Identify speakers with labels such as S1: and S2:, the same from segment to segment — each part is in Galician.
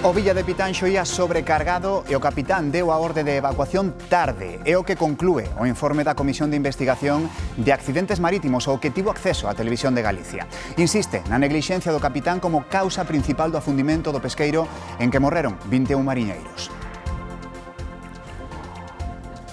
S1: O Villa de Pitanxo ia sobrecargado e o capitán deu a orde de evacuación tarde. É o que conclúe o informe da Comisión de Investigación de Accidentes Marítimos ao que tivo acceso a Televisión de Galicia. Insiste na neglixencia do capitán como causa principal do afundimento do pesqueiro en que morreron 21 mariñeiros.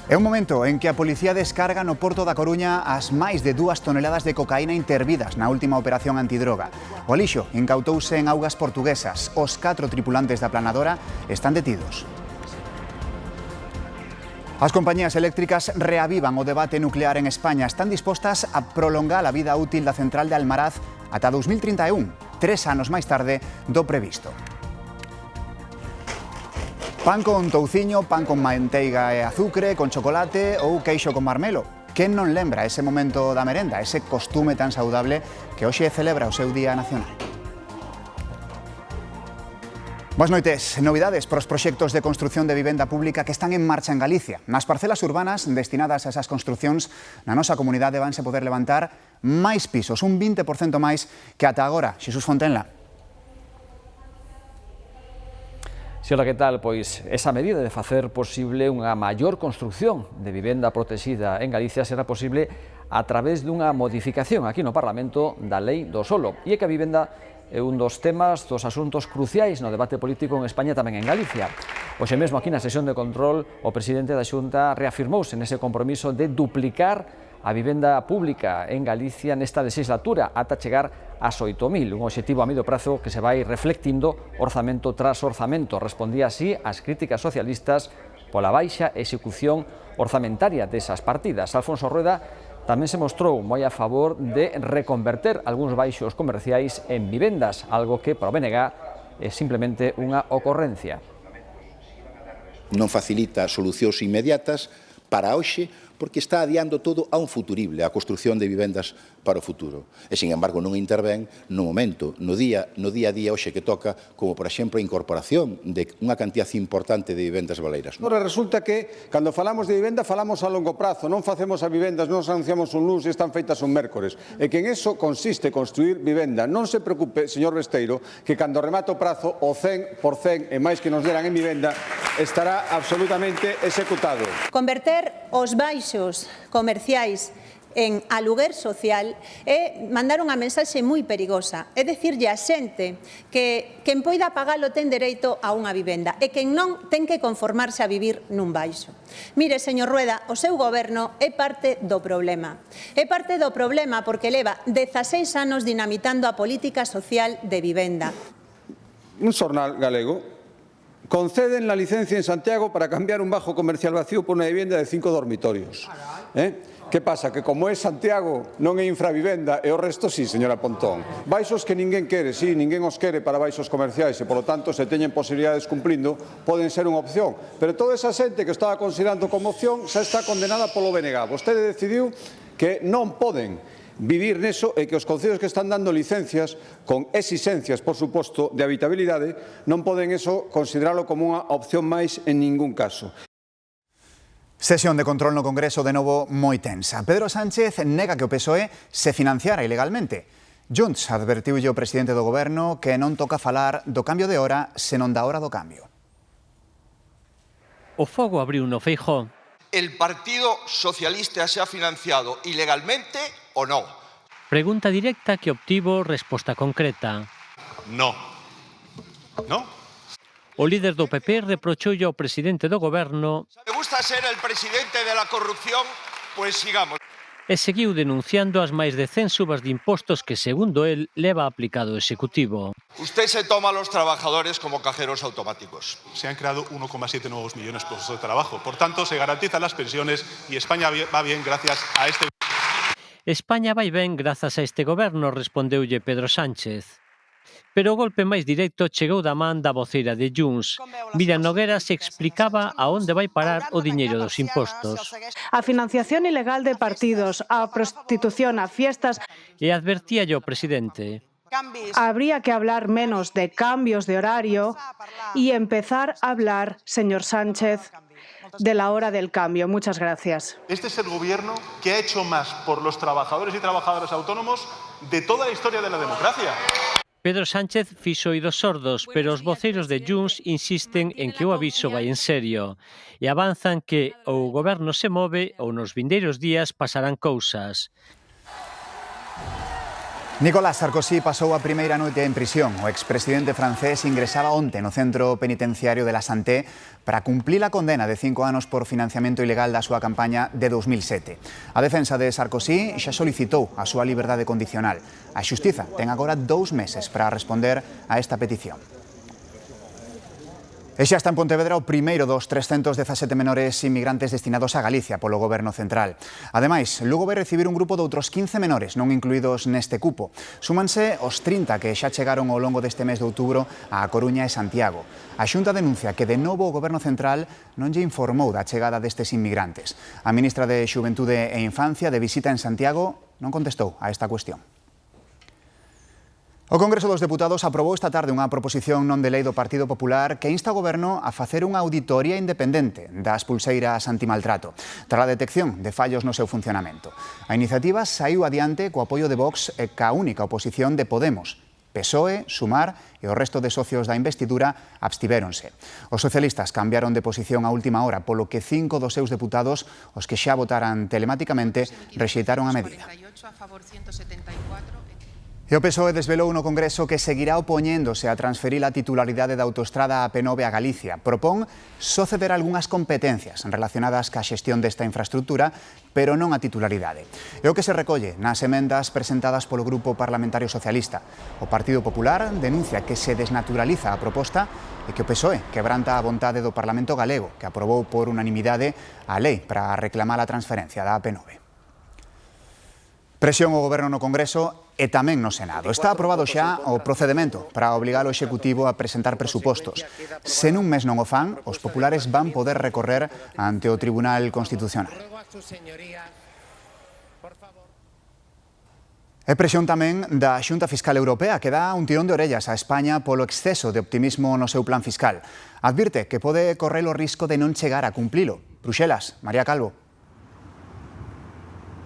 S1: É un momento en que a policía descarga no porto da Coruña as máis de 2 toneladas de cocaína intervidas na última operación antidroga. O lixo incautouse en augas portuguesas. Os 4 tripulantes da planadora están detidos. As compañías eléctricas reavivan o debate nuclear en España. Están dispostas a prolongar a vida útil da central de Almaraz ata 2031, 3 anos máis tarde do previsto. Pan con touciño, pan con manteiga e azucre, con chocolate ou queixo con marmelo. Quen non lembra ese momento da merenda, ese costume tan saudable que hoxe celebra o seu Día Nacional? Boas noites. Novidades para os proxectos de construción de vivenda pública que están en marcha en Galicia. Nas parcelas urbanas destinadas a esas construcións, na nosa comunidade vanse poder levantar máis pisos, un 20% máis que ata agora. Xesús Fontenla.
S2: Si, hola, que tal? Pois esa medida de facer posible unha maior construción de vivenda protegida en Galicia será posible a través dunha modificación aquí no Parlamento da Lei do Solo. E é que a vivenda é un dos temas, dos asuntos cruciais no debate político en España, tamén en Galicia. Hoxe mesmo aquí na sesión de control o presidente da Xunta reafirmouse nese compromiso de duplicar a vivenda pública en Galicia nesta legislatura ata chegar ás 8.000, un obxectivo a medio prazo que se vai reflectindo orzamento tras orzamento. Respondía así ás críticas socialistas pola baixa execución orzamentaria desas partidas. Alfonso Rueda tamén se mostrou moi a favor de reconverter algúns baixos comerciais en vivendas, algo que para o BNG é simplemente unha ocorrencia.
S3: Non facilita solucións inmediatas para hoxe, porque está adiando todo a un futurible, a construción de vivendas para o futuro. E, sin embargo, non intervén no momento, no día a día hoxe que toca, como, por exemplo, a incorporación de unha cantidad importante de vivendas baleiras.
S4: Agora resulta que, cando falamos de vivenda, falamos a longo prazo, non facemos as vivendas, non anunciamos un luns e están feitas un mércores. E que en eso consiste construir vivenda. Non se preocupe, señor Besteiro, que cando remate o prazo, o 100% e máis que nos deran en vivenda, estará absolutamente executado.
S5: Converter os baixos comerciais en aluguer social é mandar unha mensaxe moi perigosa. É dicirlle a xente que quen poida pagalo ten dereito a unha vivenda e quen non ten que conformarse a vivir nun baixo. Mire, señor Rueda, o seu goberno é parte do problema. É parte do problema porque leva 16 anos dinamitando a política social de vivenda.
S4: Un xornal galego conceden la licencia en Santiago para cambiar un bajo comercial vacío por unha vivienda de 5 dormitorios. Que pasa? Que como é Santiago non é infravivenda e o resto sí, señora Pontón. Baixos que ninguén quere, sí, ninguén os quere para baixos comerciais e, polo tanto, se teñen posibilidades cumplindo, poden ser unha opción. Pero toda esa xente que estaba considerando como opción xa está condenada polo BNG. Vostede decidiu que non poden vivir neso e que os concellos que están dando licencias con exigencias, por suposto, de habitabilidade, non poden eso consideralo como unha opción máis en ningún caso.
S1: Sesión de control no Congreso de novo moi tensa. Pedro Sánchez nega que o PSOE se financiara ilegalmente. Junts advertiulle o presidente do Goberno que non toca falar do cambio de hora senón da hora do cambio.
S6: O fogo abriu no Feijóo.
S7: ¿El Partido Socialista se ha financiado ilegalmente o no?
S6: Pregunta directa que obtivo resposta concreta.
S7: No. ¿No?
S6: O líder do PP reprochoulle ao presidente do Goberno
S7: ¿Me gusta ser el presidente de la corrupción? Pues sigamos.
S6: e seguiu denunciando as máis de 100 subas de impostos que, segundo el, leva aplicado o Executivo.
S7: Usted se toma a los trabajadores como cajeros automáticos.
S8: Se han creado 1,7 nuevos millones de puestos de trabajo. Por tanto, se garantizan las pensiones y España va bien gracias a este...
S6: España vai ben grazas a este goberno, respondeulle Pedro Sánchez. Pero o golpe máis directo chegou da man da voceira de Junts. Miriam Noguera se explicaba a onde vai parar o diñeiro dos impostos.
S9: A financiación ilegal de partidos, a prostitución, a fiestas...
S6: E advertíalle o presidente.
S9: Habría que hablar menos de cambios de horario y empezar a hablar, señor Sánchez, de la hora del cambio. Muchas gracias.
S8: Este es el gobierno que ha hecho más por los trabajadores y trabajadoras autónomos de toda la historia de la democracia.
S6: Pedro Sánchez fixo oídos sordos, pero os voceiros de Junts insisten en que o aviso vai en serio e avanzan que ou o goberno se move ou nos vindeiros días pasarán cousas.
S1: Nicolás Sarkozy pasou a primeira noite en prisión. O expresidente francés ingresaba onte no centro penitenciario de la Santé para cumplir a condena de 5 anos por financiamento ilegal da súa campaña de 2007. A defensa de Sarkozy xa solicitou a súa liberdade condicional. A xustiza ten agora 2 meses para responder a esta petición. E xa está en Pontevedra o primeiro dos 317 menores inmigrantes destinados a Galicia polo Goberno Central. Ademais, Lugo vai recibir un grupo de outros 15 menores non incluídos neste cupo. Súmanse os 30 que xa chegaron ao longo deste mes de outubro a Coruña e Santiago. A Xunta denuncia que de novo o Goberno Central non lle informou da chegada destes inmigrantes. A ministra de Xuventude e Infancia, de visita en Santiago, non contestou a esta cuestión. O Congreso dos Deputados aprobou esta tarde unha proposición non de lei do Partido Popular que insta o Goberno a facer unha auditoría independente das pulseiras antimaltrato, tras a detección de fallos no seu funcionamento. A iniciativa saiu adiante co apoio de Vox e ca única oposición de Podemos. PSOE, Sumar e o resto de socios da investidura abstivéronse. Os socialistas cambiaron de posición a última hora, polo que 5 dos seus deputados, os que xa votaran telematicamente, rexeitaron a medida. E o PSOE desvelou no Congreso que seguirá opoñéndose a transferir a titularidade da autoestrada AP9 a Galicia. Propón só ceder algunhas competencias relacionadas ca xestión desta infraestructura, pero non a titularidade. É o que se recolle nas emendas presentadas polo Grupo Parlamentario Socialista. O Partido Popular denuncia que se desnaturaliza a proposta e que o PSOE quebranta a vontade do Parlamento galego, que aprobou por unanimidade a lei para reclamar a transferencia da AP9. Presión ao Goberno no Congreso e tamén no Senado. Está aprobado xa o procedemento para obligar o Executivo a presentar presupostos. Se nun mes non o fan, os populares van poder recorrer ante o Tribunal Constitucional. E presión tamén da Xunta Fiscal Europea, que dá un tirón de orellas a España polo exceso de optimismo no seu plan fiscal. Advirte que pode correr o risco de non chegar a cumplilo. Bruxelas, María Calvo.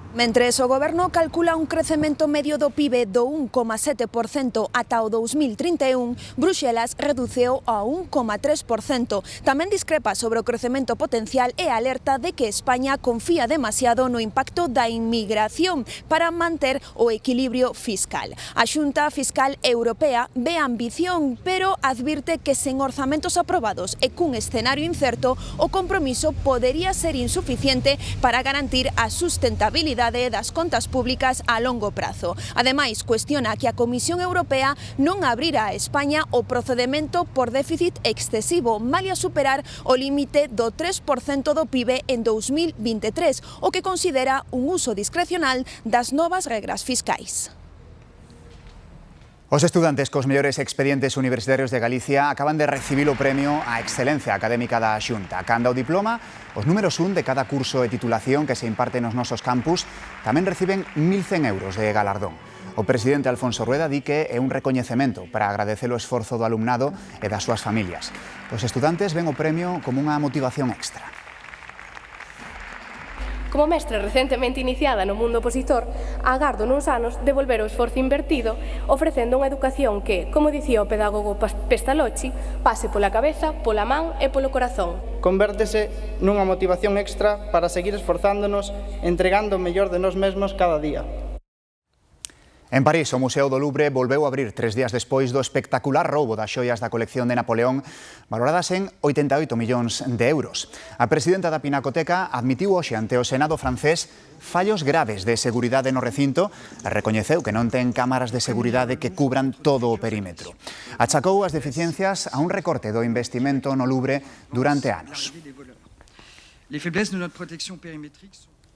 S10: Mentres o Goberno calcula un crecemento medio do PIB do 1,7% ata o 2031, Bruxelas reduceu a 1,3%. Tamén discrepa sobre o crecemento potencial e alerta de que España confía demasiado no impacto da inmigración para manter o equilibrio fiscal. A Xunta Fiscal Europea ve ambición, pero advirte que sen orzamentos aprobados e cun escenario incerto, o compromiso podería ser insuficiente para garantir a sustentabilidade das contas públicas a longo prazo. Ademais, cuestiona que a Comisión Europea non abrirá a España o procedemento por déficit excesivo, malia superar o límite do 3% do PIB en 2023, o que considera un uso discrecional das novas regras fiscais.
S1: Os estudantes cos mellores expedientes universitarios de Galicia acaban de recibir o premio á excelencia académica da Xunta. Canda o diploma, os números 1 de cada curso de titulación que se imparte nos nosos campus tamén reciben 1.100 euros de galardón. O presidente Alfonso Rueda di que é un recoñecemento para agradecer o esforzo do alumnado e das súas familias. Os estudantes ven o premio como unha motivación extra.
S11: Como mestre recentemente iniciada no mundo opositor, agardo nuns anos devolver o esforzo invertido ofrecendo unha educación que, como dicía o pedagogo Pestalozzi, pase pola cabeza, pola man e polo corazón.
S12: Convértese nunha motivación extra para seguir esforzándonos, entregando o mellor de nós mesmos cada día.
S1: En París, o Museo do Louvre volveu a abrir 3 días despois do espectacular roubo das xoias da colección de Napoleón, valoradas en 88 millóns de euros. A presidenta da Pinacoteca admitiu hoxe ante o Senado francés fallos graves de seguridade no recinto e recoñeceu que non ten cámaras de seguridade que cubran todo o perímetro. Achacou as deficiencias a un recorte do investimento no Louvre durante anos.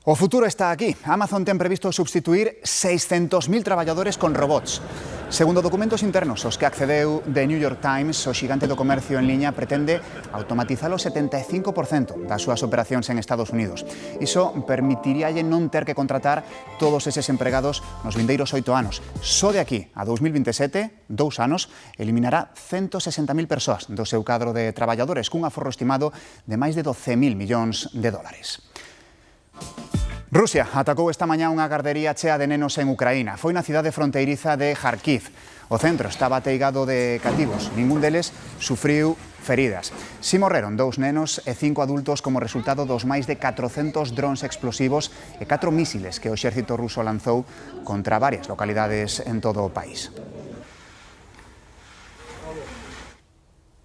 S1: O futuro está aquí. Amazon ten previsto substituir 600.000 traballadores con robots. Segundo documentos internos aos que accedeu The New York Times, o xigante do comercio en liña pretende automatizar o 75% das súas operacións en Estados Unidos. Iso permitiríalle non ter que contratar todos eses empregados nos vindeiros 8 anos. Só de aquí a 2027, 2 anos, eliminará 160.000 persoas do seu cadro de traballadores cun aforro estimado de máis de 12.000 millóns de dólares. Rusia atacou esta mañá unha gardería chea de nenos en Ucraína. Foi na cidade fronteiriza de Kharkiv. O centro estaba ateigado de cativos. Ningún deles sufriu feridas. Si morreron 2 nenos e 5 adultos como resultado dos máis de 400 drons explosivos e 4 mísiles que o exército ruso lanzou contra varias localidades en todo o país.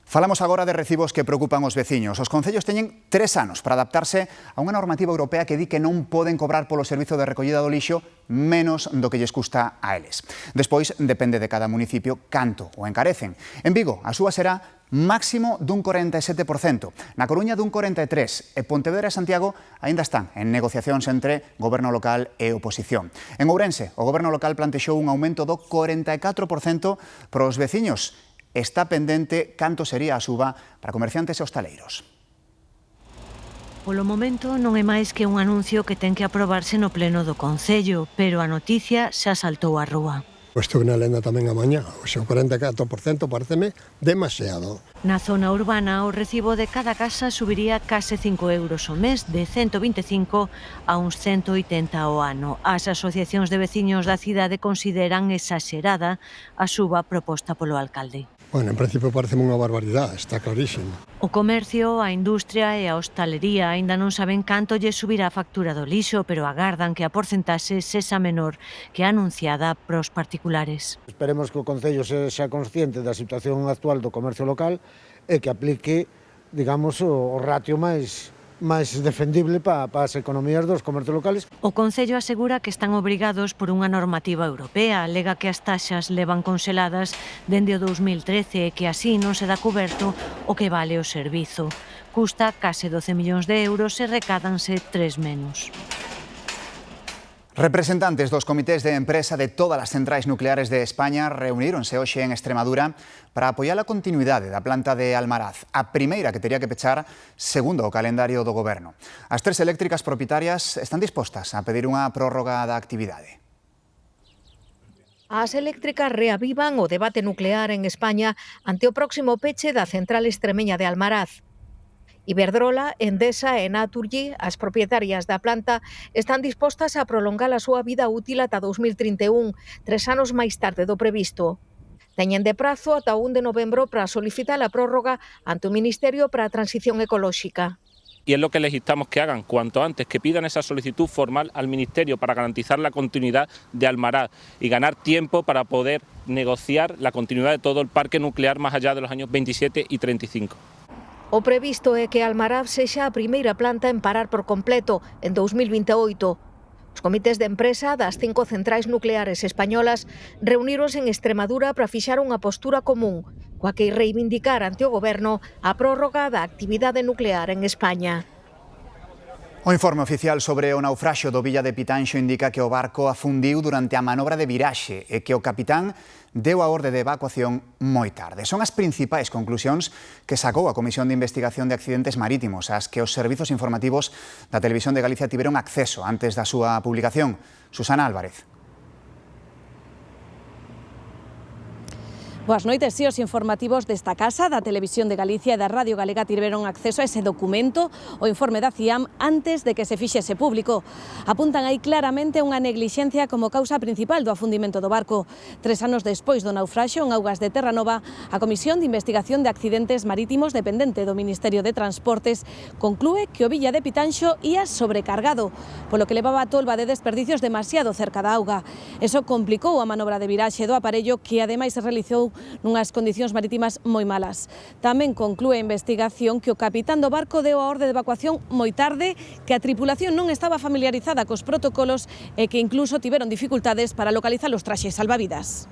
S1: Falamos agora de recibos que preocupan os veciños. Os concellos teñen 3 anos para adaptarse a unha normativa europea que di que non poden cobrar polo servizo de recollida do lixo menos do que lles custa a eles. Despois, depende de cada municipio canto o encarecen. En Vigo, a súa será máximo dun 47%, na Coruña dun 43%, e Pontevedra e Santiago aínda están en negociacións entre goberno local e oposición. En Ourense, o goberno local plantexou un aumento do 44% para os veciños. Está pendente canto sería a suba para comerciantes e hostaleiros.
S13: Polo momento non é máis que un anuncio que ten que aprobarse no pleno do Concello, pero a noticia xa saltou á rúa.
S14: Estou na lenda tamén a mañá, o seu 44% pareceme demasiado.
S13: Na zona urbana, o recibo de cada casa subiría case 5 euros ao mes, de 125 a uns 180 ao ano. As asociacións de veciños da cidade consideran exagerada a suba proposta polo alcalde.
S14: Bueno, en principio pareceme unha barbaridade, está clarísimo.
S13: O comercio, a industria e a hostalería aínda non saben canto lle subirá a factura do lixo, pero agardan que a porcentaxe sexa menor que a anunciada pros particulares.
S15: Esperemos que o Concello sexa consciente da situación actual do comercio local e que aplique, digamos, o ratio máis defendible para as economías dos comercios locales.
S13: O Concello asegura que están obrigados por unha normativa europea, alega que as taxas levan conseladas dende o 2013 e que así non se dá coberto o que vale o servizo. Custa case 12 millóns de euros e recádanse 3 menos.
S1: Representantes dos comités de empresa de todas as centrais nucleares de España reuníronse hoxe en Extremadura para apoiar a continuidade da planta de Almaraz, a primeira que tería que pechar segundo o calendario do Goberno. As 3 eléctricas propietarias están dispostas a pedir unha prórroga da actividade.
S16: As eléctricas reavivan o debate nuclear en España ante o próximo peche da central extremeña de Almaraz. Iberdrola, Endesa e Naturgy, as propietarias da planta, están dispostas a prolongar a súa vida útil ata 2031, 3 anos máis tarde do previsto. Teñen de prazo ata 1 de novembro para solicitar a prórroga ante o Ministerio para a Transición Ecolóxica.
S17: Y es lo que les instamos que hagan cuanto antes, que pidan esa solicitud formal al Ministerio para garantizar la continuidad de Almaraz y ganar tiempo para poder negociar la continuidad de todo el parque nuclear más allá de los años 27 y 35.
S16: O previsto é que Almaraz sexa a primeira planta en parar por completo en 2028. Os comités de empresa das 5 centrais nucleares españolas reuníronse en Extremadura para fixar unha postura común, coa que reivindicar ante o Goberno a prórroga da actividade nuclear en España.
S1: O informe oficial sobre o naufraxio do Villa de Pitanxo indica que o barco afundiu durante a manobra de viraxe e que o capitán deu a orde de evacuación moi tarde. Son as principais conclusións que sacou a Comisión de Investigación de Accidentes Marítimos, ás que os servizos informativos da Televisión de Galicia tiveron acceso antes da súa publicación. Susana Álvarez.
S18: Boas noites, sí, os informativos desta casa, da Televisión de Galicia e da Radio Galega tiveron acceso a ese documento, o informe da CIAM, antes de que se fixese público. Apuntan aí claramente unha neglixencia como causa principal do afundimento do barco. 3 anos despois do naufraxio en augas de Terranova, a Comisión de Investigación de Accidentes Marítimos, dependente do Ministerio de Transportes, conclúe que o Villa de Pitanxo ía sobrecargado, polo que levaba a tolva de desperdicios demasiado cerca da auga. Eso complicou a manobra de viraxe do aparello, que ademais se realizou nunhas condicións marítimas moi malas. Tamén conclúe a investigación que o capitán do barco deu a orde de evacuación moi tarde, que a tripulación non estaba familiarizada cos protocolos e que incluso tiveron dificultades para localizar os traxes salvavidas.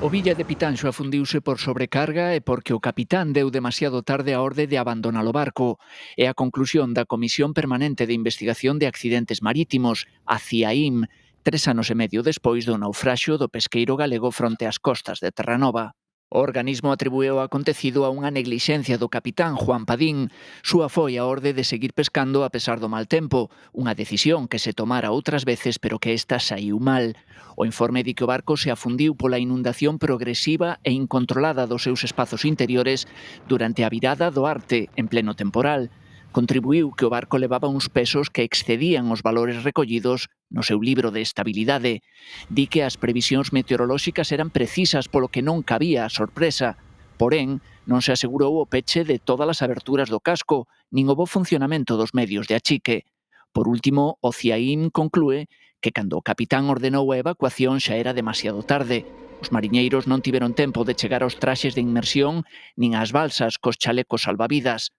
S19: O Villa de Pitanxo afundiuse por sobrecarga e porque o capitán deu demasiado tarde a orde de abandonar o barco. É a conclusión da Comisión Permanente de Investigación de Accidentes Marítimos, a CIAIM, 3 anos e medio despois do naufraxio do pesqueiro galego fronte ás costas de Terranova. O organismo atribuíu o acontecido a unha neglixencia do capitán Juan Padín. Súa foi a orde de seguir pescando a pesar do mal tempo, unha decisión que se tomara outras veces pero que esta saiu mal. O informe di que o barco se afundiu pola inundación progresiva e incontrolada dos seus espazos interiores durante a virada do Arte en pleno temporal. Contribuiu que o barco levaba uns pesos que excedían os valores recollidos no seu libro de estabilidade. Di que as previsións meteorolóxicas eran precisas polo que non cabía a sorpresa. Porén, non se asegurou o peche de todas as aberturas do casco, nin o bo funcionamento dos medios de achique. Por último, o CIAIM conclúe que cando o capitán ordenou a evacuación xa era demasiado tarde. Os mariñeiros non tiveron tempo de chegar aos traxes de inmersión nin ás balsas cos chalecos salvavidas.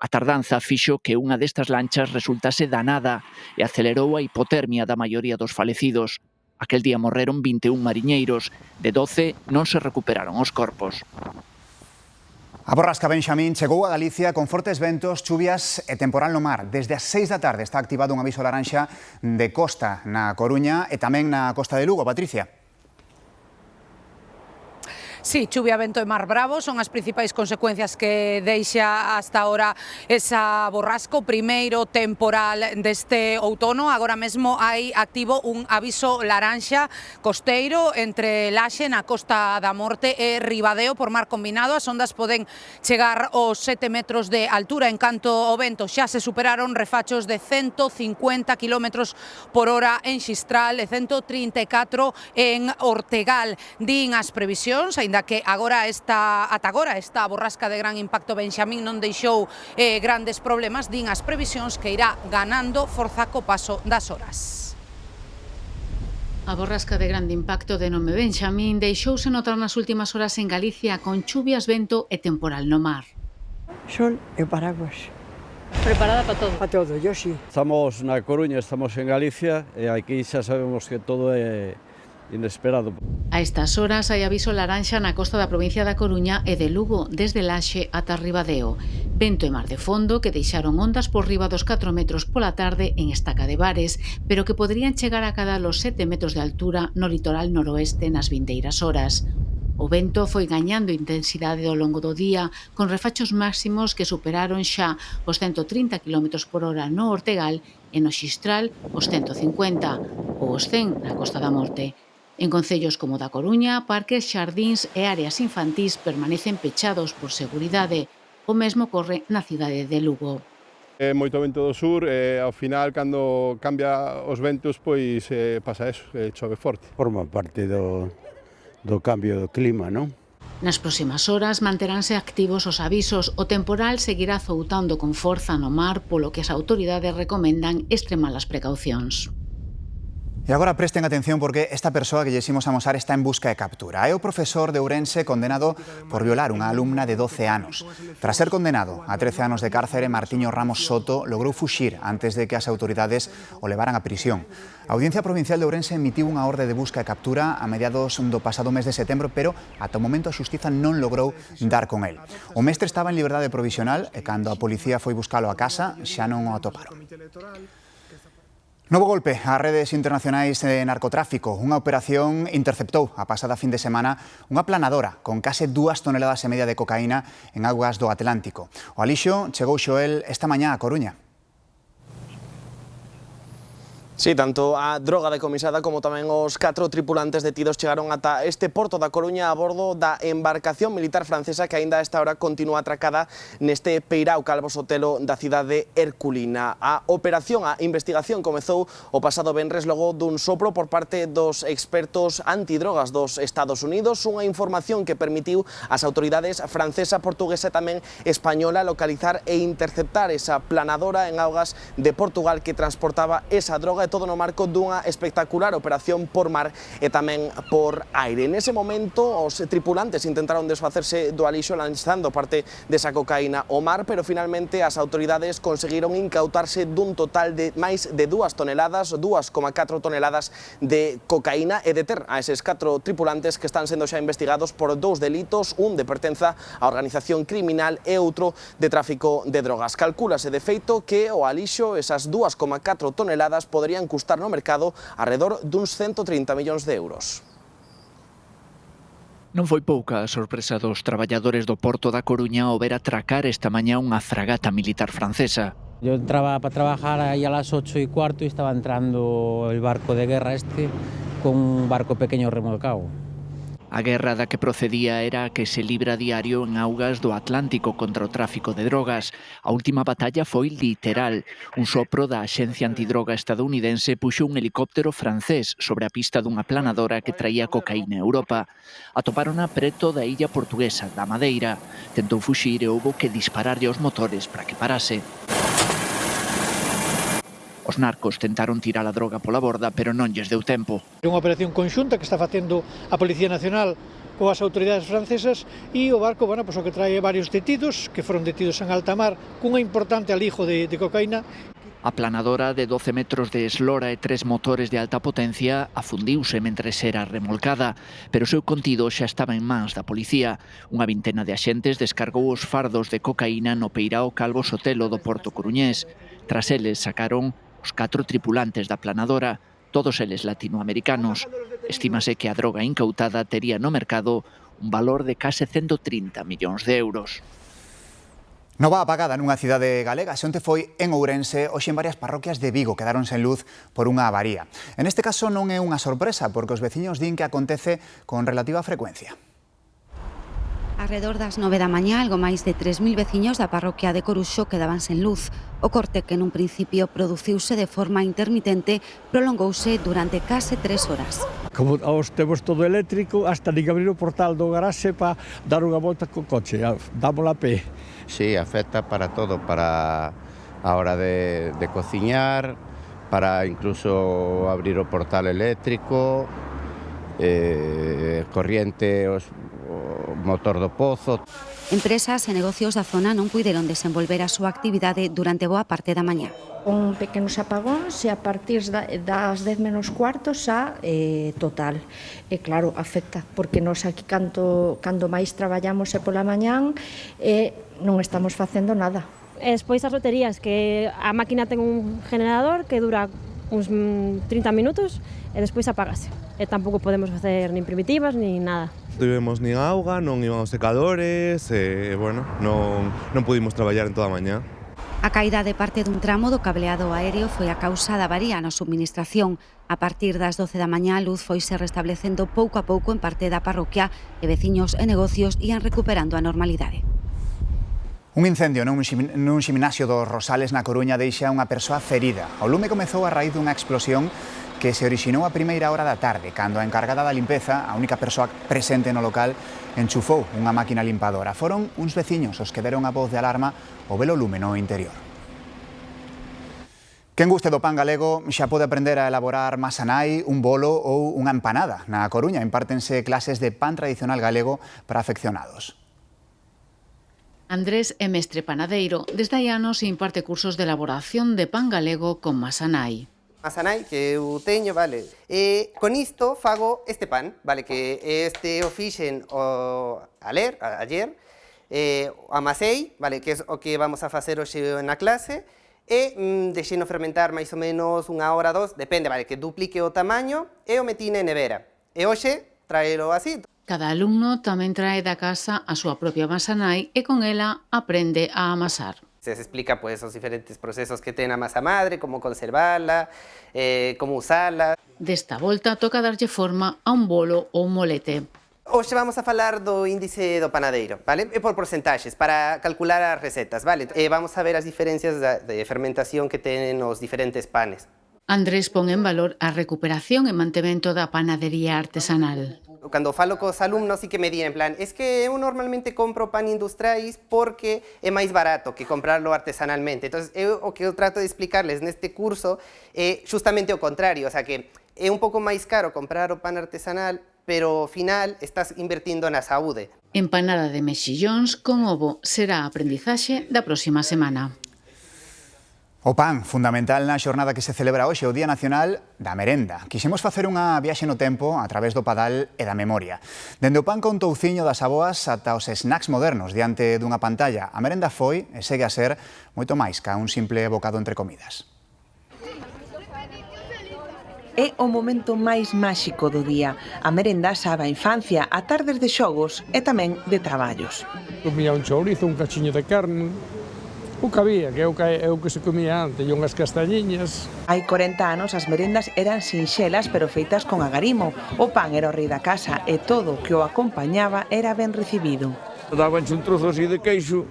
S19: A tardanza fixo que unha destas lanchas resultase danada e acelerou a hipotermia da maioría dos falecidos. Aquel día morreron 21 mariñeiros, de 12 non se recuperaron os corpos.
S1: A borrasca Benxamín chegou a Galicia con fortes ventos, chuvias e temporal no mar. Desde as 6 da tarde está activado un aviso laranxa de costa na Coruña e tamén na costa de Lugo. Patricia.
S20: Sí, chuvia, vento e mar bravo son as principais consecuencias que deixa hasta ahora esa borrasca. O primeiro temporal deste outono. Agora mesmo hai activo un aviso laranxa costeiro entre Laxe na Costa da Morte e Ribadeo por mar combinado. As ondas poden chegar aos 7 metros de altura, en canto o vento xa se superaron refachos de 150 km por hora en Xistral e 134 en Ortegal. Din as previsións, aínda que ata agora esta borrasca de gran impacto Benxamín non deixou grandes problemas, din as previsións que irá ganando forza co paso das horas.
S21: A borrasca de grande impacto de nome Benxamín deixouse notar nas últimas horas en Galicia con chuvias, vento e temporal no mar.
S22: Sol e paraguas.
S21: Preparada para todo?
S22: Para todo, yo sí.
S23: Estamos na Coruña, estamos en Galicia e aquí xa sabemos que todo é inesperado.
S21: A estas horas hai aviso laranxa na costa da provincia da Coruña e de Lugo, desde Laxe ata Ribadeo. Vento e mar de fondo que deixaron ondas por riba dos 4 metros pola tarde en Estaca de Bares, pero que poderían chegar a cada los 7 metros de altura no litoral noroeste nas vindeiras horas. O vento foi gañando intensidade ao longo do día, con refachos máximos que superaron xa os 130 km por hora no Ortegal e no Xistral os 150, ou os 100 na Costa da Morte. En concellos como da Coruña, parques, xardíns e áreas infantís permanecen pechados por seguridade. O mesmo ocorre na cidade de Lugo.
S23: É moito vento do sur e ao final, cando cambia os ventos, pois pasa eso, chove forte.
S24: Forma parte do cambio do clima, non?
S21: Nas próximas horas manteránse activos os avisos. O temporal seguirá azoutando con forza no mar, polo que as autoridades recomendan extremar as precaucións.
S1: E agora presten atención porque esta persoa que lles imos amosar está en busca de captura. É o profesor de Ourense condenado por violar unha alumna de 12 anos. Tras ser condenado a 13 anos de cárcere, Martiño Ramos Soto logrou fuxir antes de que as autoridades o levaran a prisión. A Audiencia Provincial de Ourense emitiu unha orde de busca e captura a mediados do pasado mes de setembro, pero ata o momento a xustiza non logrou dar con el. O mestre estaba en liberdade provisional e cando a policía foi buscalo a casa xa non o atoparon. Novo golpe ás redes internacionais de narcotráfico. Unha operación interceptou a pasada fin de semana unha planadora con case 2 toneladas e media de cocaína en augas do Atlántico. O alixo chegou Xoel esta mañá a Coruña.
S25: Sí, tanto a droga decomisada como tamén os 4 tripulantes detidos chegaron ata este porto da Coruña a bordo da embarcación militar francesa que aínda a esta hora continúa atracada neste Peirao Calvo Sotelo da cidade herculina. A operación, a investigación comezou o pasado venres logo dun sopro por parte dos expertos antidrogas dos Estados Unidos, unha información que permitiu ás autoridades francesa, portuguesa e tamén española localizar e interceptar esa planadora en augas de Portugal que transportaba esa droga, todo no marco dunha espectacular operación por mar e tamén por aire. Nese momento, os tripulantes intentaron desfacerse do alixo lanzando parte desa cocaína ao mar, pero finalmente as autoridades conseguiron incautarse dun total de máis de 2 toneladas, 2,4 toneladas de cocaína e deter a eses 4 tripulantes que están sendo xa investigados por 2 delitos, un de pertenza á organización criminal e outro de tráfico de drogas. Calcúlase de feito que o alixo, esas 2,4 toneladas, poderían custar no mercado alrededor duns 130 millóns de euros.
S19: Non foi pouca a sorpresa dos traballadores do porto da Coruña ao ver atracar esta mañá unha fragata militar francesa.
S26: Yo entraba para trabajar ahí a las 8:15 y estaba entrando el barco de guerra con un barco pequeño remolcado.
S19: A guerra da que procedía era a que se libra diario en augas do Atlántico contra o tráfico de drogas. A última batalla foi literal. Un sopro da Axencia Antidroga estadounidense puxo un helicóptero francés sobre a pista dunha planadora que traía cocaína a Europa. Atopárona preto da illa portuguesa, da Madeira. Tentou fuxir e houbo que dispararlle os motores para que parase. Os narcos tentaron tirar a droga pola borda, pero non lles deu tempo.
S2: É unha operación conxunta que está facendo a Policía Nacional coas autoridades francesas e o barco, bueno, pois o que trae varios detidos, que foron detidos en alta mar, cunha importante alijo de cocaína.
S19: A planadora de 12 metros de eslora e 3 motores de alta potencia afundiuse mentres era remolcada, pero o seu contido xa estaba en mans da policía. Unha vintena de axentes descargou os fardos de cocaína no peirao Calvo Sotelo do Porto Coruñés. Tras eles sacaron os 4 tripulantes da planadora, todos eles latinoamericanos. Estímase que a droga incautada tería no mercado un valor de case 130 millóns de euros.
S1: Nova apagada nunha cidade galega. Se onte foi en Ourense, hoxe en varias parroquias de Vigo quedaron sen luz por unha avaría. En este caso non é unha sorpresa, porque os veciños din que acontece con relativa frecuencia.
S3: Arredor das 9 da mañá, algo máis de 3.000 veciños da parroquia de Coruxo quedaban sen luz. O corte, que nun principio produciuse de forma intermitente, prolongouse durante case 3 horas.
S4: Como temos todo eléctrico, hasta nin abrir o portal do garaxe para dar unha volta co coche, dámola a pé.
S24: Sí, afecta para todo, para a hora de cociñar, para incluso abrir o portal eléctrico, corriente, o motor do pozo.
S3: Empresas e negocios da zona non puideron desenvolver a súa actividade durante boa parte da mañá.
S5: Con pequenos apagóns e a partir das 10 menos cuarto xa total. E claro, afecta, porque nos aquí cando máis traballamos é pola mañán e non estamos facendo nada.
S7: E despois as loterías, que a máquina ten un generador que dura uns 30 minutos e despois apagase. E tampouco podemos facer nin primitivas nin nada.
S9: Tivemos nin auga, non iban os secadores, bueno, non pudimos traballar en toda a mañá.
S3: A caída de parte dun tramo do cableado aéreo foi a causa da avaría na subministración. A partir das 12 da mañá a luz foise restablecendo pouco a pouco en parte da parroquia e veciños e negocios ían recuperando a normalidade.
S1: Un incendio nun ximnasio dos Rosales na Coruña deixa unha persoa ferida. O lume comezou a raíz dunha explosión que se orixinou a primeira hora da tarde, cando a encargada da limpeza, a única persoa presente no local, enchufou unha máquina limpadora. Foron uns veciños os que deron a voz de alarma ao ver o lume no interior. Quen guste do pan galego xa pode aprender a elaborar masanai, un bolo ou unha empanada. Na Coruña impártense clases de pan tradicional galego para afeccionados.
S21: Andrés é mestre panadeiro. Desde hai anos imparte cursos de elaboración de pan galego con masanai.
S27: Masanai que eu teño, vale, e con isto fago este pan, vale, que este o fixen ayer, amasei, vale, que é o que vamos a facer hoxe na clase, e deixeno fermentar máis ou menos unha hora, 2, depende, vale, que duplique o tamaño, e o metí na nevera. E hoxe traelo así.
S21: Cada alumno tamén trae da casa a súa propia masanai e con ela aprende a amasar.
S27: Se explica pues, os diferentes procesos que ten a masa madre, como conservarla, como usarla.
S21: Desta volta toca darlle forma a un bolo ou un molete.
S27: Hoxe vamos a falar do índice do panadeiro, vale? E por porcentaxes, para calcular as recetas, vale? Vamos a ver as diferencias de fermentación que tenen os diferentes panes.
S21: Andrés pon en valor a recuperación e mantemento da panadería artesanal.
S27: Cando falo cos alumnos, sí que me di en plan, es que eu normalmente compro pan industriais porque é máis barato que comprarlo artesanalmente. Entonces, o que eu trato de explicarles neste curso é justamente o contrario, o sea que é un pouco máis caro comprar o pan artesanal, pero ao final estás invertindo na saúde.
S21: Empanada de mexillóns con ovo será a aprendizaxe da próxima semana.
S1: O pan, fundamental na xornada que se celebra hoxe, o Día Nacional da Merenda. Quixemos facer unha viaxe no tempo a través do padal e da memoria. Dende o pan con touciño das aboas ata os snacks modernos diante dunha pantalla, a merenda foi e segue a ser moito máis ca un simple bocado entre comidas.
S28: É o momento máis máxico do día. A merenda sabe a infancia, a tardes de xogos e tamén de traballos.
S4: Comía un chourizo, un cachiño de carne, O que había, que é o que se comía antes, e unhas castañiñas.
S28: Hai 40 anos as merendas eran sinxelas pero feitas con agarimo. O pan era o rei da casa e todo o que o acompañaba era ben recibido.
S6: Dabanche un trozo así de queixo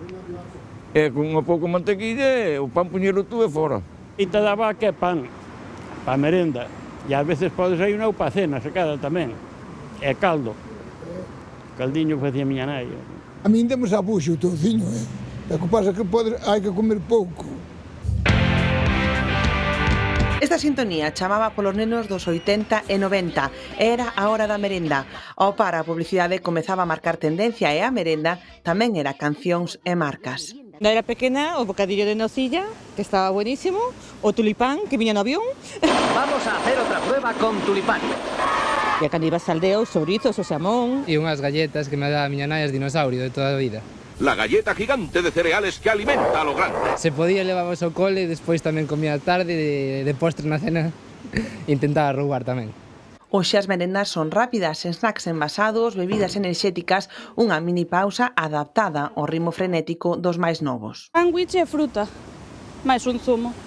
S6: e con unha pouco mantequilla e o pan puñelo tú e fora.
S4: E te daba que pan, para merenda. E ás veces podes ir unha para cena, se cada tamén. E caldo. Caldiño que facía miña nai.
S8: A min demos a buxo o touciño, O que pasa é que hai que comer pouco.
S28: Esta sintonía chamaba polos nenos dos 80 e 90. Era a hora da merenda. Ao par, a publicidade comezaba a marcar tendencia e a merenda tamén era cancións e marcas.
S10: Cando era pequena, o bocadillo de nocilla, que estaba buenísimo, o tulipán, que viña no avión.
S11: Vamos a hacer otra prueba con tulipán.
S10: E cando ibas á aldea, os chorizos, o xamón.
S12: E unhas galletas que me dá a miña nai as dinosaurio de toda a vida.
S11: La galleta gigante de cereales que alimenta a lo grande.
S12: Se podía levábamos ao cole e despois tamén comía tarde de postre na cena. Intentaba roubar tamén.
S28: Hoxe as merendas son rápidas, snacks envasados, bebidas enerxéticas, unha mini pausa adaptada ao ritmo frenético dos máis novos.
S13: Sándwich e fruta, máis un zumo.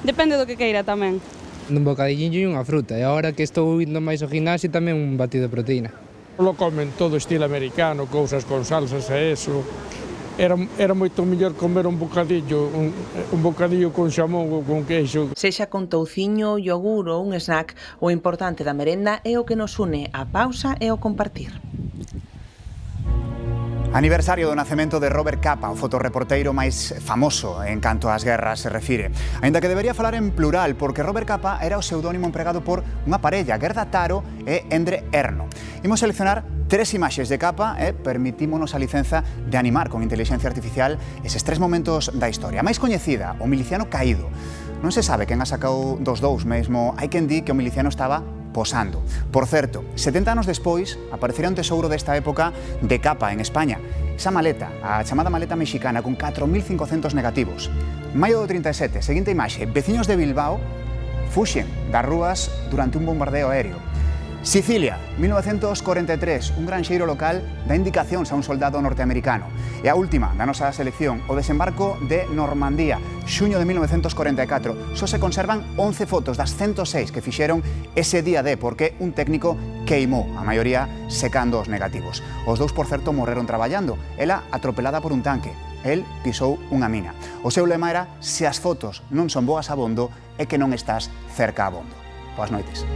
S13: Depende do que queira tamén.
S12: Un bocadilliño e unha fruta. E agora que estou indo máis ao gimnasio tamén un batido de proteína.
S4: Lo comen todo estilo americano, cousas con salsas e eso. Era moito mellor comer un bocadillo con xamón ou con queixo.
S28: Sexa con touciño, yogur ou un snack, o importante da merenda é o que nos une a pausa e o compartir.
S1: Aniversario do nacemento de Robert Capa, o fotorreporteiro máis famoso en canto ás guerras se refire. Aínda que debería falar en plural, porque Robert Capa era o pseudónimo empregado por unha parella, Gerda Taro e Endre Erno. Imos seleccionar 3 imaxes de Capa e permitímonos a licenza de animar con inteligencia artificial eses 3 momentos da historia. A máis coñecida, o miliciano caído. Non se sabe quen a sacou dos dous mesmo. Hai quen di que o miliciano estaba posando. Por certo, 70 anos despois, aparecerá un tesouro desta época de Capa en España. Esa maleta, a chamada maleta mexicana, con 4.500 negativos. Maio do 37, seguinte imaxe, veciños de Bilbao fuxen das rúas durante un bombardeo aéreo. Sicilia, 1943, un granxeiro local dá indicacións a un soldado norteamericano. E a última da nosa selección, o desembarco de Normandía, xuño de 1944. Só se conservan 11 fotos das 106 que fixeron ese día D, porque un técnico queimou, a maioría secando os negativos. Os dous, por certo, morreron traballando. Ela atropelada por un tanque. El pisou unha mina. O seu lema era: se as fotos non son boas abondo, é que non estás cerca abondo. Boas noites.